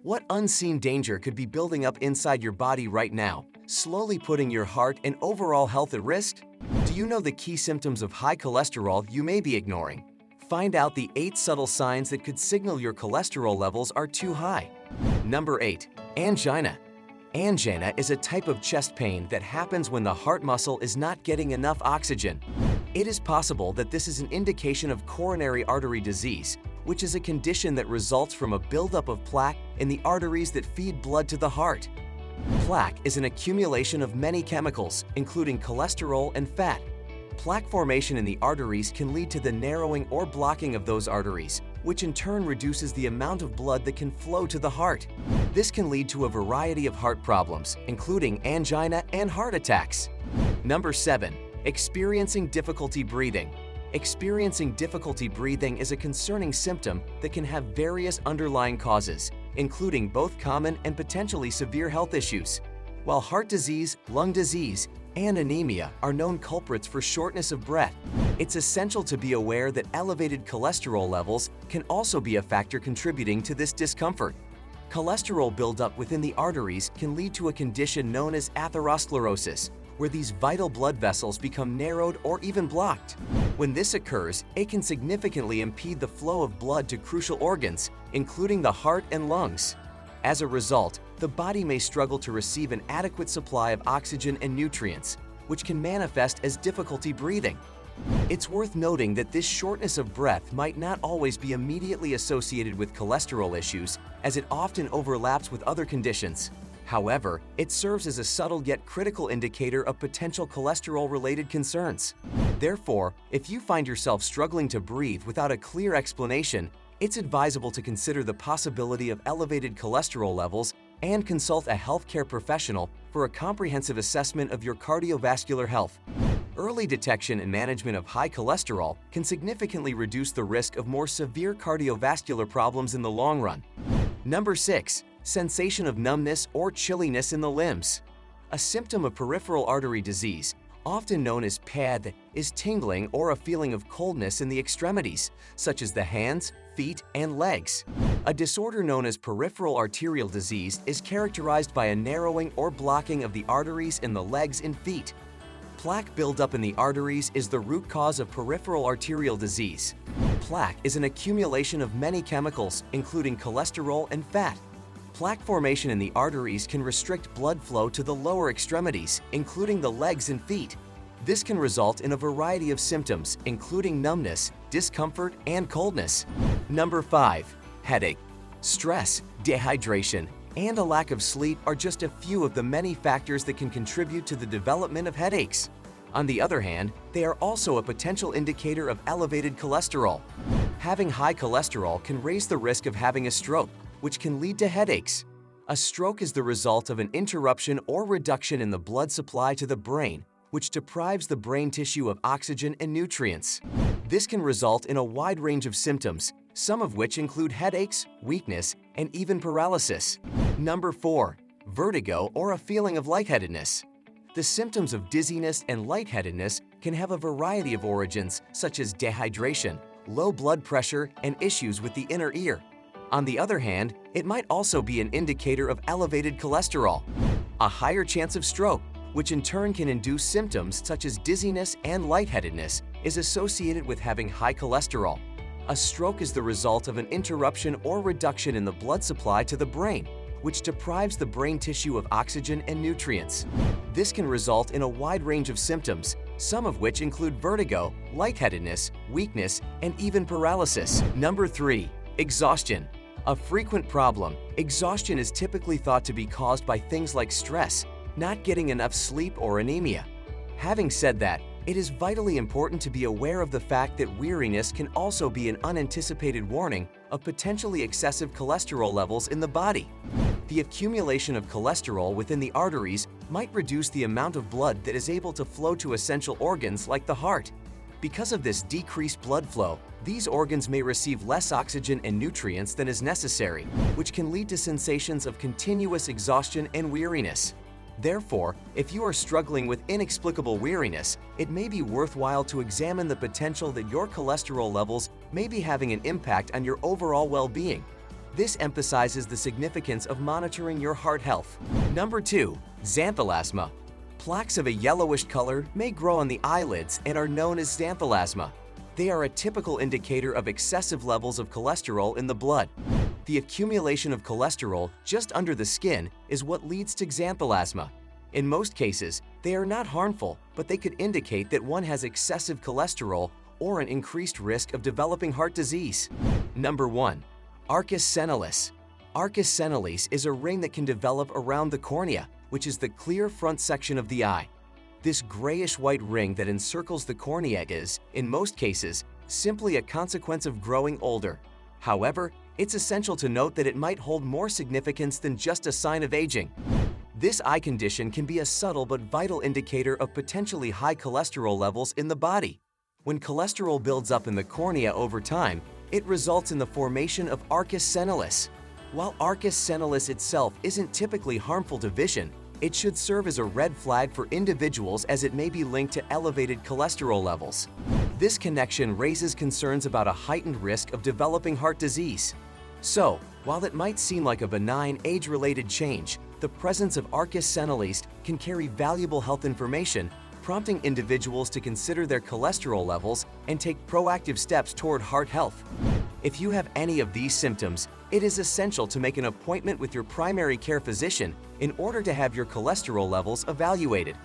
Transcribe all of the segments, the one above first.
What unseen danger could be building up inside your body right now, slowly putting your heart and overall health at risk? Do you know the key symptoms of high cholesterol you may be ignoring? Find out the 8 subtle signs that could signal your cholesterol levels are too high. Number 8. Angina. Angina is a type of chest pain that happens when the heart muscle is not getting enough oxygen. It is possible that this is an indication of coronary artery disease, which is a condition that results from a buildup of plaque in the arteries that feed blood to the heart. Plaque is an accumulation of many chemicals, including cholesterol and fat. Plaque formation in the arteries can lead to the narrowing or blocking of those arteries, which in turn reduces the amount of blood that can flow to the heart. This can lead to a variety of heart problems, including angina and heart attacks. Number 7. Experiencing difficulty breathing. Experiencing difficulty breathing is a concerning symptom that can have various underlying causes, including both common and potentially severe health issues. While heart disease, lung disease, and anemia are known culprits for shortness of breath, it's essential to be aware that elevated cholesterol levels can also be a factor contributing to this discomfort. Cholesterol buildup within the arteries can lead to a condition known as atherosclerosis, where these vital blood vessels become narrowed or even blocked. When this occurs, it can significantly impede the flow of blood to crucial organs, including the heart and lungs. As a result, the body may struggle to receive an adequate supply of oxygen and nutrients, which can manifest as difficulty breathing. It's worth noting that this shortness of breath might not always be immediately associated with cholesterol issues, as it often overlaps with other conditions. However, it serves as a subtle yet critical indicator of potential cholesterol-related concerns. Therefore, if you find yourself struggling to breathe without a clear explanation, it's advisable to consider the possibility of elevated cholesterol levels and consult a healthcare professional for a comprehensive assessment of your cardiovascular health. Early detection and management of high cholesterol can significantly reduce the risk of more severe cardiovascular problems in the long run. Number 6. Sensation of numbness or chilliness in the limbs. A symptom of peripheral artery disease, often known as PAD, is tingling or a feeling of coldness in the extremities, such as the hands, feet, and legs. A disorder known as peripheral arterial disease is characterized by a narrowing or blocking of the arteries in the legs and feet. Plaque buildup in the arteries is the root cause of peripheral arterial disease. Plaque is an accumulation of many chemicals, including cholesterol and fat. Plaque formation in the arteries can restrict blood flow to the lower extremities, including the legs and feet. This can result in a variety of symptoms, including numbness, discomfort, and coldness. Number 5. Headache. Stress, dehydration, and a lack of sleep are just a few of the many factors that can contribute to the development of headaches. On the other hand, they are also a potential indicator of elevated cholesterol. Having high cholesterol can raise the risk of having a stroke, which can lead to headaches. A stroke is the result of an interruption or reduction in the blood supply to the brain, which deprives the brain tissue of oxygen and nutrients. This can result in a wide range of symptoms, some of which include headaches, weakness, and even paralysis. Number 4. Vertigo or a feeling of lightheadedness. The symptoms of dizziness and lightheadedness can have a variety of origins, such as dehydration, low blood pressure, and issues with the inner ear. On the other hand, it might also be an indicator of elevated cholesterol. A higher chance of stroke, which in turn can induce symptoms such as dizziness and lightheadedness, is associated with having high cholesterol. A stroke is the result of an interruption or reduction in the blood supply to the brain, which deprives the brain tissue of oxygen and nutrients. This can result in a wide range of symptoms, some of which include vertigo, lightheadedness, weakness, and even paralysis. Number 3. Exhaustion. A frequent problem, exhaustion is typically thought to be caused by things like stress, not getting enough sleep, or anemia. Having said that, it is vitally important to be aware of the fact that weariness can also be an unanticipated warning of potentially excessive cholesterol levels in the body. The accumulation of cholesterol within the arteries might reduce the amount of blood that is able to flow to essential organs like the heart. Because of this decreased blood flow, these organs may receive less oxygen and nutrients than is necessary, which can lead to sensations of continuous exhaustion and weariness. Therefore, if you are struggling with inexplicable weariness, it may be worthwhile to examine the potential that your cholesterol levels may be having an impact on your overall well-being. This emphasizes the significance of monitoring your heart health. Number 2. Xanthelasma. Plaques of a yellowish color may grow on the eyelids and are known as xanthelasma. They are a typical indicator of excessive levels of cholesterol in the blood. The accumulation of cholesterol just under the skin is what leads to xanthelasma. In most cases, they are not harmful, but they could indicate that one has excessive cholesterol or an increased risk of developing heart disease. Number 1. Arcus senilis. Arcus senilis is a ring that can develop around the cornea, which is the clear front section of the eye. This grayish-white ring that encircles the cornea is, in most cases, simply a consequence of growing older. However, it's essential to note that it might hold more significance than just a sign of aging. This eye condition can be a subtle but vital indicator of potentially high cholesterol levels in the body. When cholesterol builds up in the cornea over time, it results in the formation of arcus senilis. While arcus senilis itself isn't typically harmful to vision, it should serve as a red flag for individuals as it may be linked to elevated cholesterol levels. This connection raises concerns about a heightened risk of developing heart disease. So, while it might seem like a benign age-related change, the presence of arcus senilis can carry valuable health information, prompting individuals to consider their cholesterol levels and take proactive steps toward heart health. If you have any of these symptoms, it is essential to make an appointment with your primary care physician in order to have your cholesterol levels evaluated.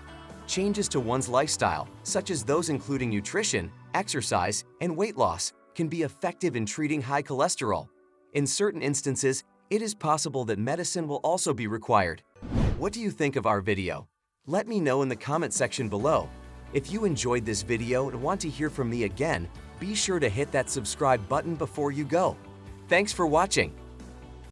Changes to one's lifestyle, such as those including nutrition, exercise, and weight loss, can be effective in treating high cholesterol. In certain instances, it is possible that medicine will also be required. What do you think of our video? Let me know in the comment section below. If you enjoyed this video and want to hear from me again, be sure to hit that subscribe button before you go. Thanks for watching.